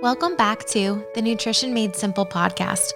Welcome back to the Nutrition Made Simple podcast.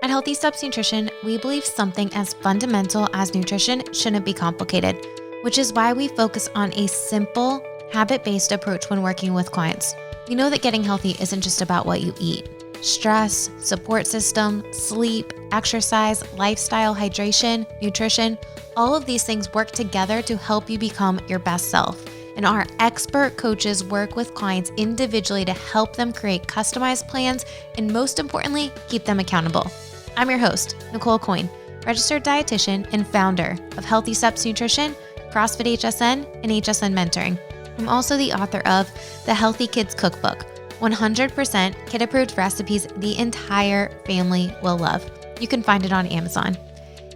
At Healthy Steps Nutrition, we believe something as fundamental as nutrition shouldn't be complicated, which is why we focus on a simple, habit-based approach when working with clients. We know that getting healthy isn't just about what you eat. Stress, support system, sleep, exercise, lifestyle, hydration, nutrition, all of these things work together to help you become your best self. And our expert coaches work with clients individually to help them create customized plans and, most importantly, keep them accountable. I'm your host, Nicole Aucoin, registered dietitian and founder of Healthy Steps Nutrition, CrossFit HSN, and HSN Mentoring. I'm also the author of The Healthy Kids Cookbook, 100% kid-approved recipes the entire family will love. You can find it on Amazon.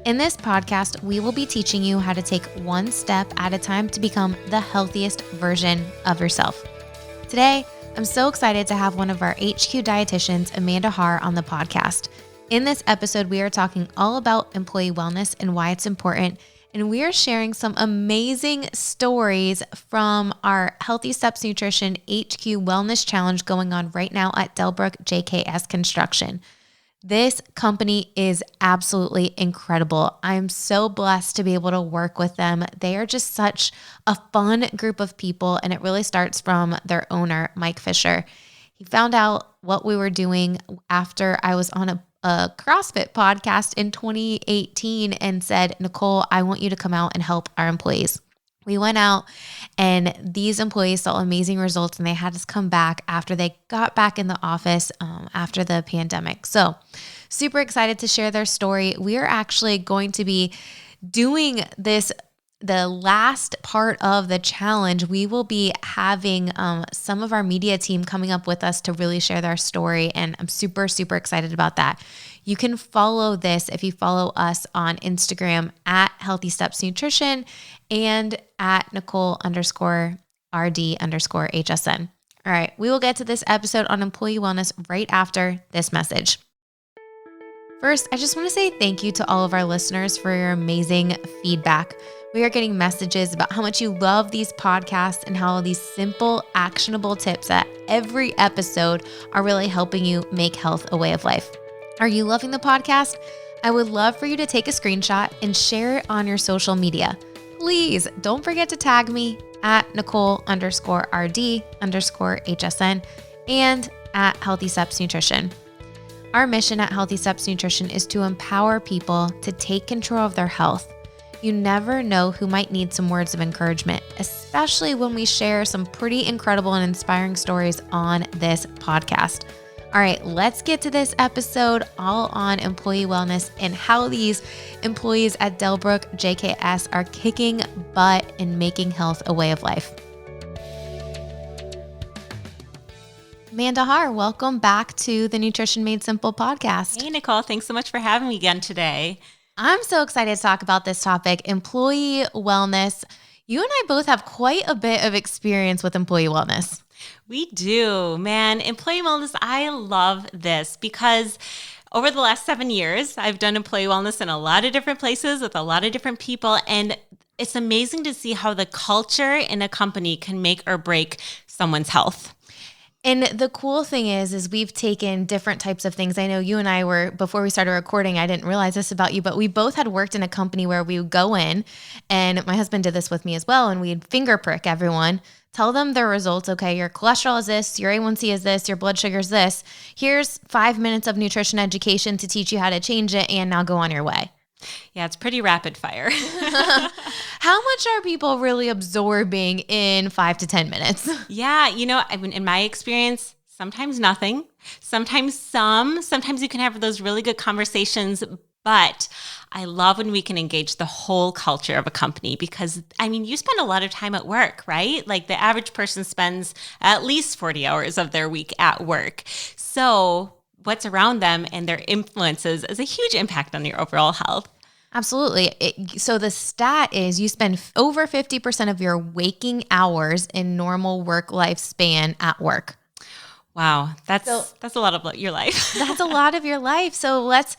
In this podcast, we will be teaching you how to take one step at a time to become the healthiest version of yourself. Today, I'm so excited to have one of our HQ dietitians, Amanda Haar, on the podcast. In this episode, we are talking all about employee wellness and why it's important, and we are sharing some amazing stories from our Healthy Steps Nutrition HQ Wellness Challenge going on right now at Dellbrook JKS Construction. This company is absolutely incredible. I'm so blessed to be able to work with them. They are just such a fun group of people, and it really starts from their owner, Mike Fisher. He found out what we were doing after I was on a CrossFit podcast in 2018 and said, Nicole, I want you to come out and help our employees. We went out and these employees saw amazing results, and they had us come back after they got back in the office after the pandemic. So super excited to share their story. We are actually going to be doing this the last part of the challenge. We will be having some of our media team coming up with us to really share their story, and I'm super, super excited about that. You can follow this if you follow us on Instagram at Healthy Steps Nutrition and at Nicole_RD_HSN. All right, we will get to this episode on employee wellness right after this message. First, I just want to say thank you to all of our listeners for your amazing feedback. We are getting messages about how much you love these podcasts and how these simple, actionable tips at every episode are really helping you make health a way of life. Are you loving the podcast? I would love for you to take a screenshot and share it on your social media. Please don't forget to tag me at Nicole_RD_HSN and at Healthy Steps Nutrition. Our mission at Healthy Steps Nutrition is to empower people to take control of their health. You never know who might need some words of encouragement, especially when we share some pretty incredible and inspiring stories on this podcast. All right, let's get to this episode all on employee wellness and how these employees at Dellbrook JKS are kicking butt and making health a way of life. Amanda Haar, welcome back to the Nutrition Made Simple podcast. Hey, Nicole. Thanks so much for having me again today. I'm so excited to talk about this topic, employee wellness. You and I both have quite a bit of experience with employee wellness. We do, man. Employee wellness, I love this because over the last 7 years, I've done employee wellness in a lot of different places with a lot of different people. And it's amazing to see how the culture in a company can make or break someone's health. And the cool thing is we've taken different types of things. I know you and I were, before we started recording, I didn't realize this about you, but we both had worked in a company where we would go in, and my husband did this with me as well, and we'd finger prick everyone, tell them their results. Okay, your cholesterol is this, your A1C is this, your blood sugar is this. Here's 5 minutes of nutrition education to teach you how to change it, and now go on your way. Yeah, it's pretty rapid fire. How much are people really absorbing in 5 to 10 minutes? Yeah, in my experience, sometimes nothing, sometimes some, sometimes you can have those really good conversations, but I love when we can engage the whole culture of a company because, you spend a lot of time at work, right? Like the average person spends at least 40 hours of their week at work. So what's around them and their influences is a huge impact on your overall health. Absolutely. So the stat is you spend over 50% of your waking hours in normal work life span at work. Wow, that's a lot of your life. That's a lot of your life. So let's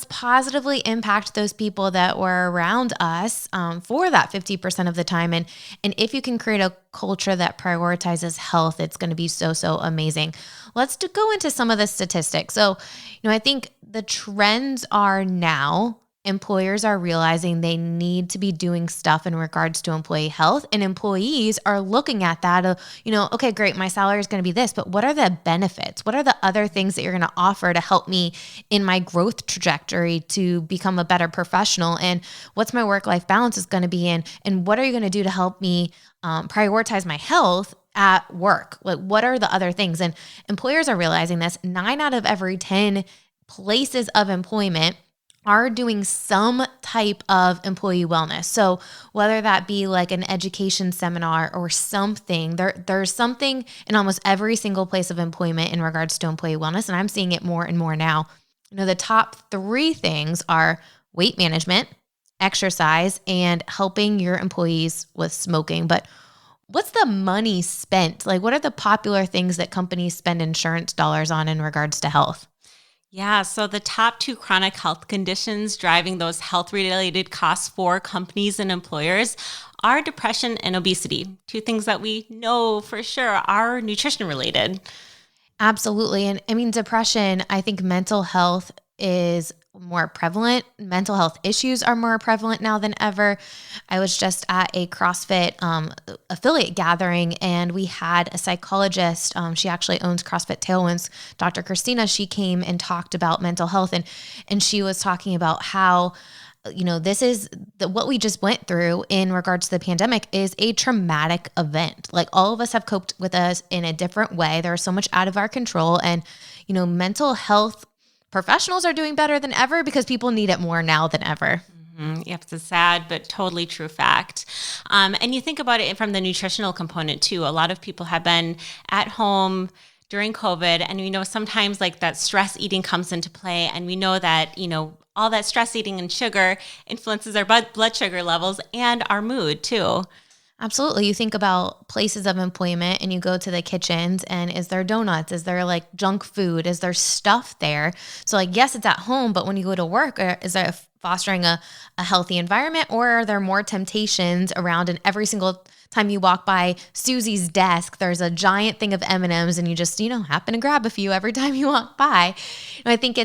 positively impact those people that were around us for that 50% of the time. And if you can create a culture that prioritizes health, it's going to be so amazing. Let's go into some of the statistics. So, I think the trends are now employers are realizing they need to be doing stuff in regards to employee health, and employees are looking at that, okay, great, my salary is going to be this, but what are the benefits? What are the other things that you're going to offer to help me in my growth trajectory to become a better professional? And what's my work-life balance is going to be in? And what are you going to do to help me prioritize my health at work? Like, what are the other things? And employers are realizing this. 9 out of every 10 places of employment are doing some type of employee wellness. So whether that be like an education seminar or something, there's something in almost every single place of employment in regards to employee wellness. And I'm seeing it more and more now. The top 3 things are weight management, exercise, and helping your employees with smoking. But what's the money spent? Like, what are the popular things that companies spend insurance dollars on in regards to health? Yeah, so the top 2 chronic health conditions driving those health-related costs for companies and employers are depression and obesity, 2 things that we know for sure are nutrition-related. Absolutely. And I mean, depression, I think mental health is more prevalent. Mental health issues are more prevalent now than ever. I was just at a CrossFit affiliate gathering, and we had a psychologist. She actually owns CrossFit Tailwinds, Dr. Christina. She came and talked about mental health, and she was talking about how this is what we just went through in regards to the pandemic is a traumatic event. Like, all of us have coped with us in a different way. There's so much out of our control, and mental health professionals are doing better than ever because people need it more now than ever. Mm-hmm. Yep, it's a sad but totally true fact. And you think about it from the nutritional component too. A lot of people have been at home during COVID, and sometimes like that stress eating comes into play, and we know that all that stress eating and sugar influences our blood sugar levels and our mood too. Absolutely. You think about places of employment and you go to the kitchens, and is there donuts? Is there like junk food? Is there stuff there? So like, yes, it's at home, but when you go to work, is there fostering a healthy environment, or are there more temptations around? And every single time you walk by Susie's desk, there's a giant thing of M&Ms, and you just, happen to grab a few every time you walk by. And I think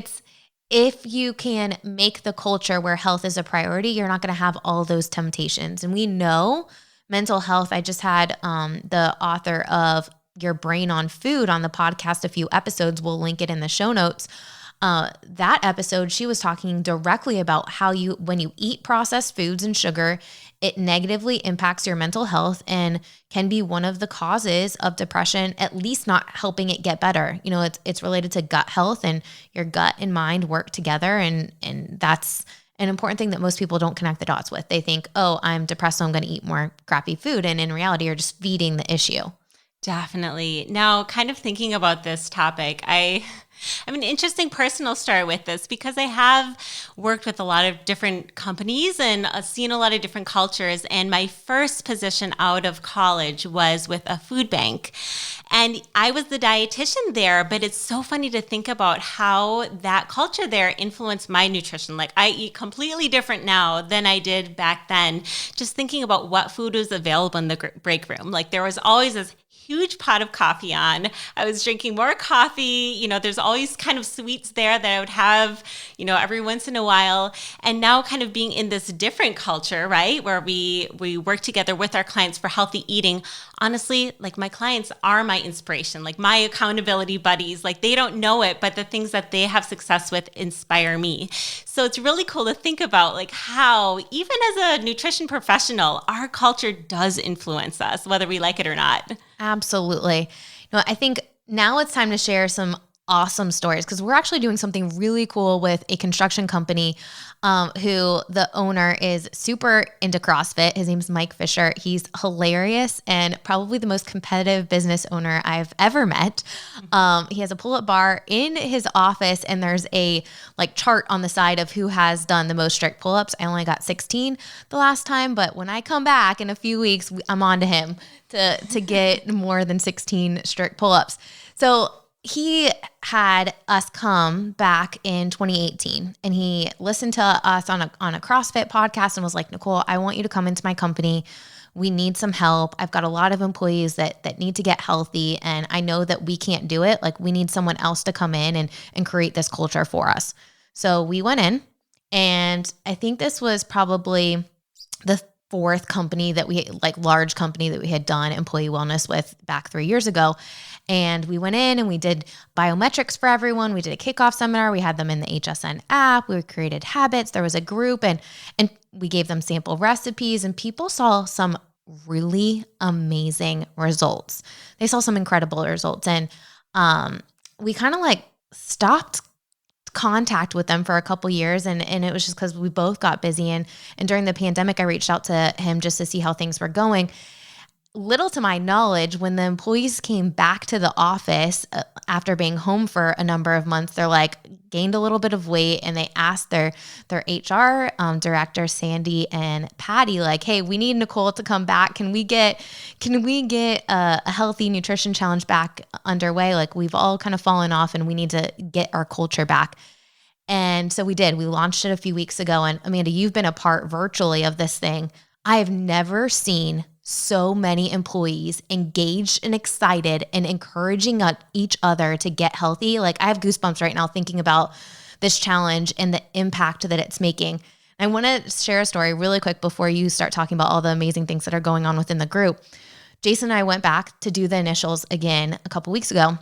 if you can make the culture where health is a priority, you're not going to have all those temptations. And we know mental health. I just had the author of Your Brain on Food on the podcast a few episodes. We'll link it in the show notes. That episode, she was talking directly about how when you eat processed foods and sugar, it negatively impacts your mental health and can be one of the causes of depression, at least not helping it get better. It's related to gut health, and your gut and mind work together. And that's an important thing that most people don't connect the dots with. They think, oh, I'm depressed, so I'm going to eat more crappy food. And in reality, you're just feeding the issue. Definitely. Now, kind of thinking about this topic, I have an interesting personal story with this, because I have worked with a lot of different companies and seen a lot of different cultures. And my first position out of college was with a food bank. And I was the dietitian there, but it's so funny to think about how that culture there influenced my nutrition. Like, I eat completely different now than I did back then. Just thinking about what food was available in the break room. Like, there was always this huge pot of coffee on. I was drinking more coffee. There's always kind of sweets there that I would have, every once in a while. And now kind of being in this different culture, right, where we work together with our clients for healthy eating. Honestly, like, my clients are my inspiration, like my accountability buddies. Like, they don't know it, but the things that they have success with inspire me. So it's really cool to think about like how, even as a nutrition professional, our culture does influence us, whether we like it or not. Absolutely. I think now it's time to share some awesome stories, because we're actually doing something really cool with a construction company who the owner is super into CrossFit. His name's Mike Fisher. He's hilarious and probably the most competitive business owner I've ever met. He has a pull-up bar in his office, and there's a chart on the side of who has done the most strict pull-ups. I only got 16 the last time, but when I come back in a few weeks, I'm on to him to get more than 16 strict pull-ups. So he had us come back in 2018 and he listened to us on a CrossFit podcast and was like, Nicole, I want you to come into my company. We need some help. I've got a lot of employees that need to get healthy. And I know that we can't do it. Like, we need someone else to come in and create this culture for us. So we went in, and I think this was probably the fourth company that we, like, large company that we had done employee wellness with back 3 years ago. And we went in and we did biometrics for everyone. We did a kickoff seminar. We had them in the HSN app. We created habits. There was a group, and we gave them sample recipes, and people saw some really amazing results. They saw some incredible results. And we kind of like stopped contact with them for a couple years. And it was just because we both got busy. And during the pandemic, I reached out to him just to see how things were going. Little to my knowledge, when the employees came back to the office after being home for a number of months, they're like gained a little bit of weight, and they asked their HR director, Sandy and Patty, like, hey, we need Nicole to come back. Can we get a healthy nutrition challenge back underway? Like, we've all kind of fallen off and we need to get our culture back. And so we did. We launched it a few weeks ago. And Amanda, you've been a part virtually of this thing. I have never seen so many employees engaged and excited and encouraging each other to get healthy. Like, I have goosebumps right now thinking about this challenge and the impact that it's making. I want to share a story really quick before you start talking about all the amazing things that are going on within the group. Jason and I went back to do the initials again a couple weeks ago.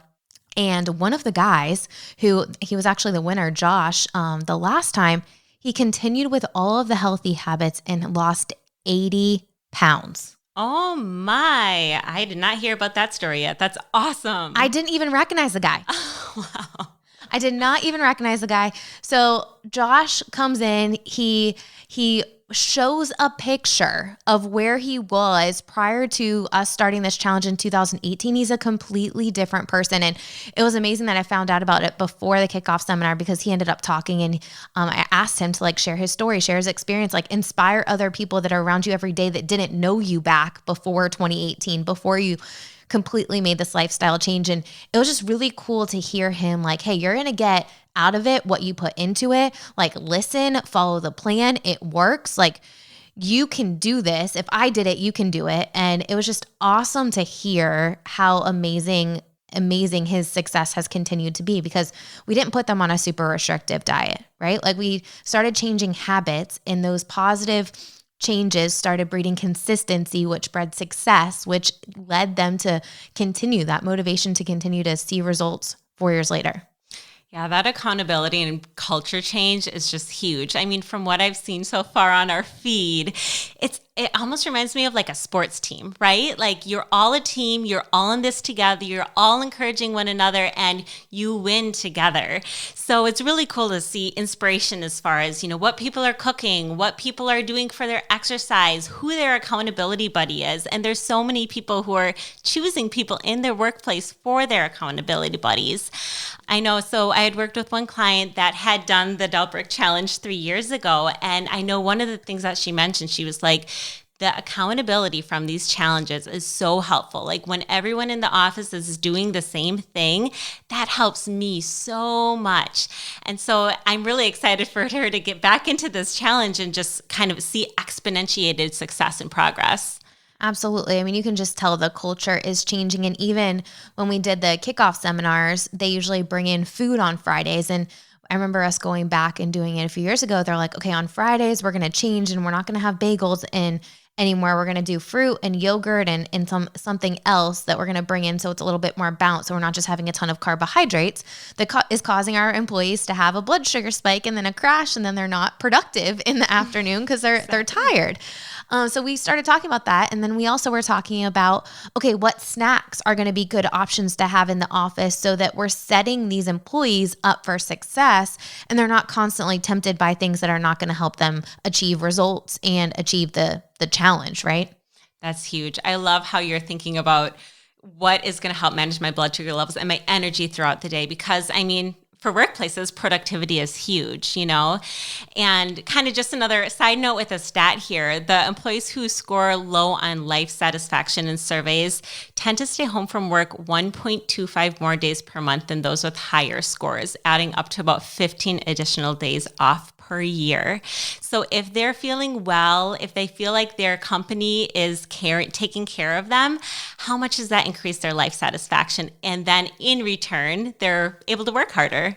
And one of the guys he was actually the winner, Josh, the last time, he continued with all of the healthy habits and lost 80 pounds. Oh my, I did not hear about that story yet. That's awesome. I didn't even recognize the guy. Wow. I did not even recognize the guy. So Josh comes in, he shows a picture of where he was prior to us starting this challenge in 2018. He's a completely different person. And it was amazing that I found out about it before the kickoff seminar, because he ended up talking, and I asked him to like share his story, share his experience, like inspire other people that are around you every day that didn't know you back before 2018, before you completely made this lifestyle change. And it was just really cool to hear him like, hey, you're going to get out of it what you put into it. Like, listen, follow the plan. It works. Like, you can do this. If I did it, you can do it. And it was just awesome to hear how amazing his success has continued to be, because we didn't put them on a super restrictive diet, right? Like, we started changing habits, and those positive changes started breeding consistency, which bred success, which led them to continue that motivation to continue to see results 4 years later. Yeah, that accountability and culture change is just huge. I mean, from what I've seen so far on our feed, it almost reminds me of like a sports team, right? Like, you're all a team, you're all in this together, you're all encouraging one another, and you win together. So it's really cool to see inspiration as far as, what people are cooking, what people are doing for their exercise, who their accountability buddy is. And there's so many people who are choosing people in their workplace for their accountability buddies. I know. So I had worked with one client that had done the Dellbrook challenge 3 years ago. And I know one of the things that she mentioned, she was like, the accountability from these challenges is so helpful. Like, when everyone in the office is doing the same thing, that helps me so much. And so I'm really excited for her to get back into this challenge and just kind of see exponentiated success and progress. Absolutely. I mean, you can just tell the culture is changing. And even when we did the kickoff seminars, they usually bring in food on Fridays. And I remember us going back and doing it a few years ago. They're like, okay, on Fridays, we're going to change, and we're not going to have bagels in anymore. We're going to do fruit and yogurt and something else that we're going to bring in, so it's a little bit more balanced. So we're not just having a ton of carbohydrates that is causing our employees to have a blood sugar spike and then a crash, and then they're not productive in the afternoon because they're tired. So we started talking about that. And then we also were talking about, okay, what snacks are going to be good options to have in the office so that we're setting these employees up for success, and they're not constantly tempted by things that are not going to help them achieve results and achieve the challenge, right? That's huge. I love how you're thinking about what is going to help manage my blood sugar levels and my energy throughout the day, because I mean, for workplaces, productivity is huge, and kind of just another side note with a stat here, the employees who score low on life satisfaction in surveys tend to stay home from work 1.25 more days per month than those with higher scores, adding up to about 15 additional days off per year. So if they're feeling well, if they feel like their company is taking care of them, how much does that increase their life satisfaction? And then in return, they're able to work harder.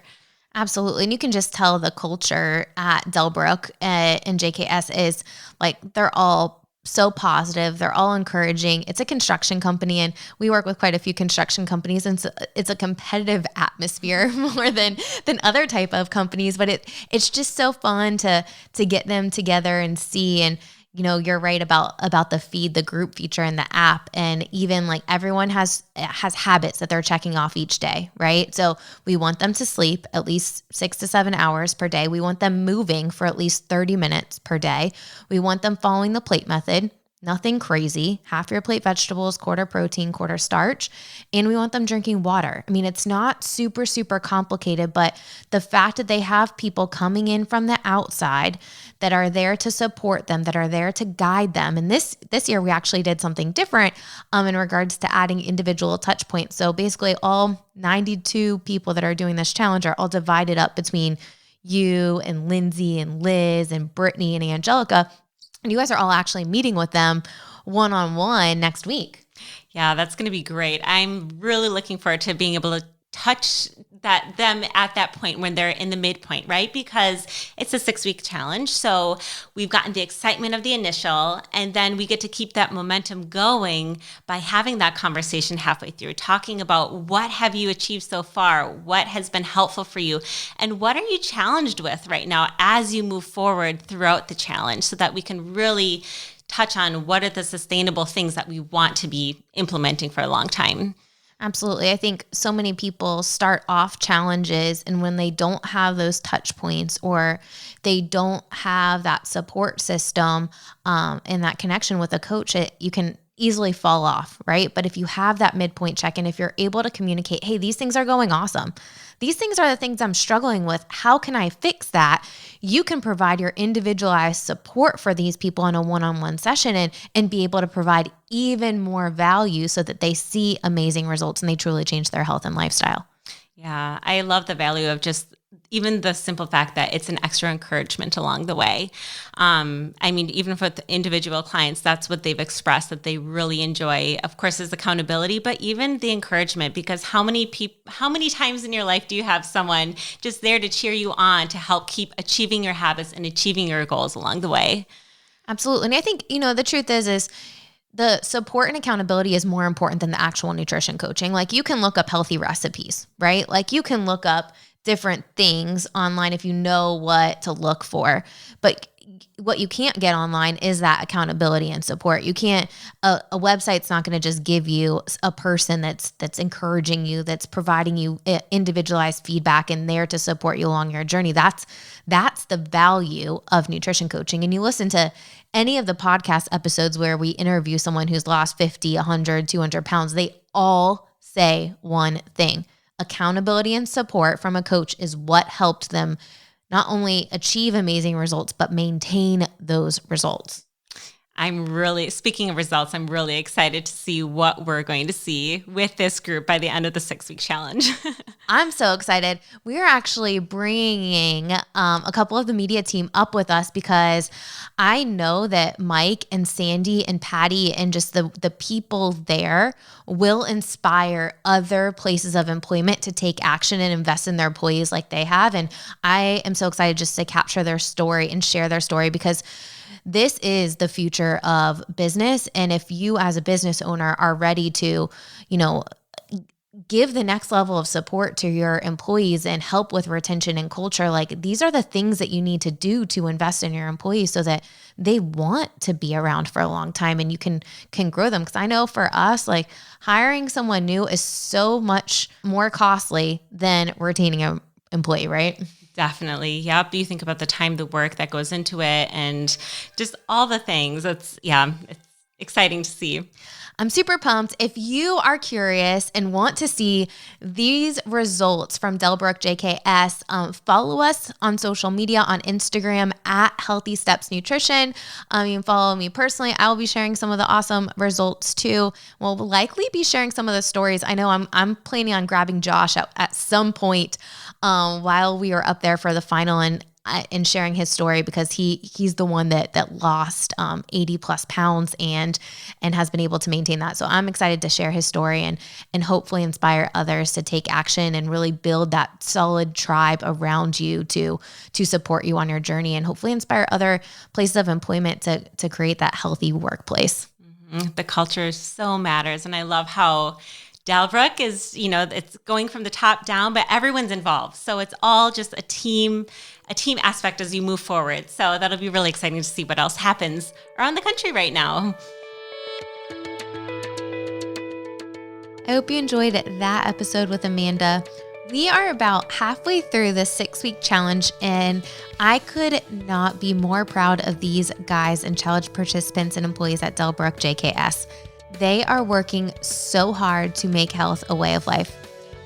Absolutely. And you can just tell the culture at Dellbrook and JKS is like, they're all so positive. They're all encouraging. It's a construction company, and we work with quite a few construction companies, and so it's a competitive atmosphere more than other type of companies. But it's just so fun to get them together and see. And you're right about the feed, the group feature in the app, and even like everyone has habits that they're checking off each day, right? So we want them to sleep at least 6 to 7 hours per day. We want them moving for at least 30 minutes per day. We want them following the plate method. Nothing crazy, half your plate vegetables, quarter protein, quarter starch. And we want them drinking water. I mean, it's not super, super complicated, but the fact that they have people coming in from the outside that are there to support them, that are there to guide them. And this year we actually did something different in regards to adding individual touch points. So basically all 92 people that are doing this challenge are all divided up between you and Lindsay and Liz and Brittany and Angelica. And you guys are all actually meeting with them one-on-one next week. Yeah, that's going to be great. I'm really looking forward to being able to touch them at that point when they're in the midpoint, right? Because it's a 6-week challenge. So we've gotten the excitement of the initial, and then we get to keep that momentum going by having that conversation halfway through, talking about what have you achieved so far? What has been helpful for you? And what are you challenged with right now as you move forward throughout the challenge, so that we can really touch on what are the sustainable things that we want to be implementing for a long time. Absolutely. I think so many people start off challenges, and when they don't have those touch points, or they don't have that support system and that connection with a coach, you can easily fall off, right? But if you have that midpoint check-in, if you're able to communicate, hey, these things are going awesome. These things are the things I'm struggling with. How can I fix that? You can provide your individualized support for these people in a one-on-one session and be able to provide even more value so that they see amazing results and they truly change their health and lifestyle. Yeah, I love the value of just even the simple fact that it's an extra encouragement along the way. I mean, even for the individual clients, that's what they've expressed that they really enjoy. Of course, is accountability, but even the encouragement, because how many times in your life do you have someone just there to cheer you on, to help keep achieving your habits and achieving your goals along the way? Absolutely. And I think, the truth is the support and accountability is more important than the actual nutrition coaching. Like, you can look up healthy recipes, right? Like, you can look up different things online if you know what to look for. But what you can't get online is that accountability and support. You can't, a website's not going to just give you a person that's encouraging you, that's providing you individualized feedback and there to support you along your journey. That's the value of nutrition coaching. And you listen to any of the podcast episodes where we interview someone who's lost 50, 100, 200 pounds, they all say one thing. Accountability and support from a coach is what helped them not only achieve amazing results, but maintain those results. Speaking of results, I'm really excited to see what we're going to see with this group by the end of the 6-week challenge. I'm so excited. We're actually bringing a couple of the media team up with us, because I know that Mike and Sandy and Patty and just the people there will inspire other places of employment to take action and invest in their employees like they have. And I am so excited just to capture their story and share their story, because this is the future of business. And if you as a business owner are ready to, give the next level of support to your employees and help with retention and culture, like, these are the things that you need to do to invest in your employees so that they want to be around for a long time and you can grow them. Because I know for us, like, hiring someone new is so much more costly than retaining an employee, right? Definitely. Yep. You think about the time, the work that goes into it, and just all the things. It's exciting to see. I'm super pumped. If you are curious and want to see these results from Dellbrook JKS, follow us on social media on Instagram at Healthy Steps Nutrition. You can follow me personally. I will be sharing some of the awesome results too. We'll likely be sharing some of the stories. I know I'm planning on grabbing Josh at some point while we are up there for the final and sharing his story, because he's the one that lost 80 plus pounds and has been able to maintain that. So I'm excited to share his story and hopefully inspire others to take action and really build that solid tribe around you to support you on your journey, and hopefully inspire other places of employment to create that healthy workplace. Mm-hmm. The culture so matters. And I love how Dellbrook is, it's going from the top down, but everyone's involved. So it's all just a team aspect as you move forward. So that'll be really exciting to see what else happens around the country right now. I hope you enjoyed that episode with Amanda. We are about halfway through this 6-week challenge, and I could not be more proud of these guys and challenge participants and employees at Dellbrook JKS. They are working so hard to make health a way of life.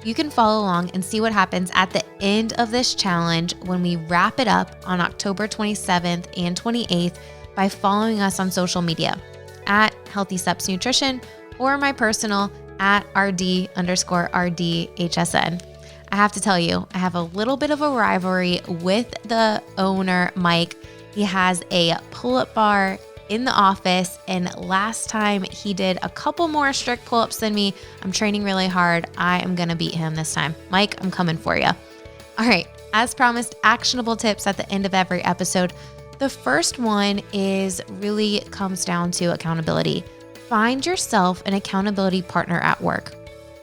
You can follow along and see what happens at the end of this challenge when we wrap it up on October 27th and 28th by following us on social media at Healthy Steps Nutrition or my personal at RD_RDHSN. I have to tell you, I have a little bit of a rivalry with the owner, Mike. He has a pull-up bar in the office, and last time he did a couple more strict pull-ups than me. I'm training really hard. I am going to beat him this time. Mike, I'm coming for you. All right, as promised, actionable tips at the end of every episode. The first one really comes down to accountability. Find yourself an accountability partner at work.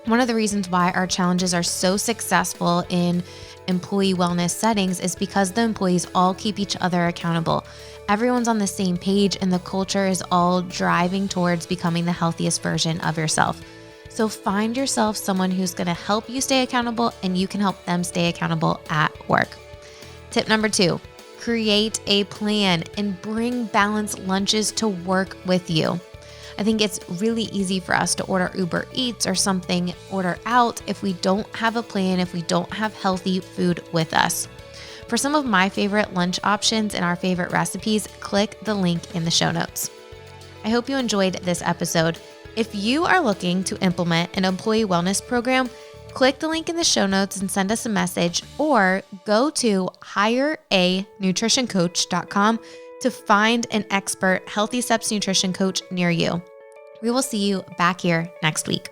One of the reasons why our challenges are so successful in employee wellness settings is because the employees all keep each other accountable. Everyone's on the same page, and the culture is all driving towards becoming the healthiest version of yourself. So find yourself someone who's going to help you stay accountable, and you can help them stay accountable at work. Tip number 2, create a plan and bring balanced lunches to work with you. I think it's really easy for us to order Uber Eats or something, order out if we don't have a plan, if we don't have healthy food with us. For some of my favorite lunch options and our favorite recipes, click the link in the show notes. I hope you enjoyed this episode. If you are looking to implement an employee wellness program, click the link in the show notes and send us a message, or go to hireanutritioncoach.com to find an expert Healthy Steps nutrition coach near you. We will see you back here next week.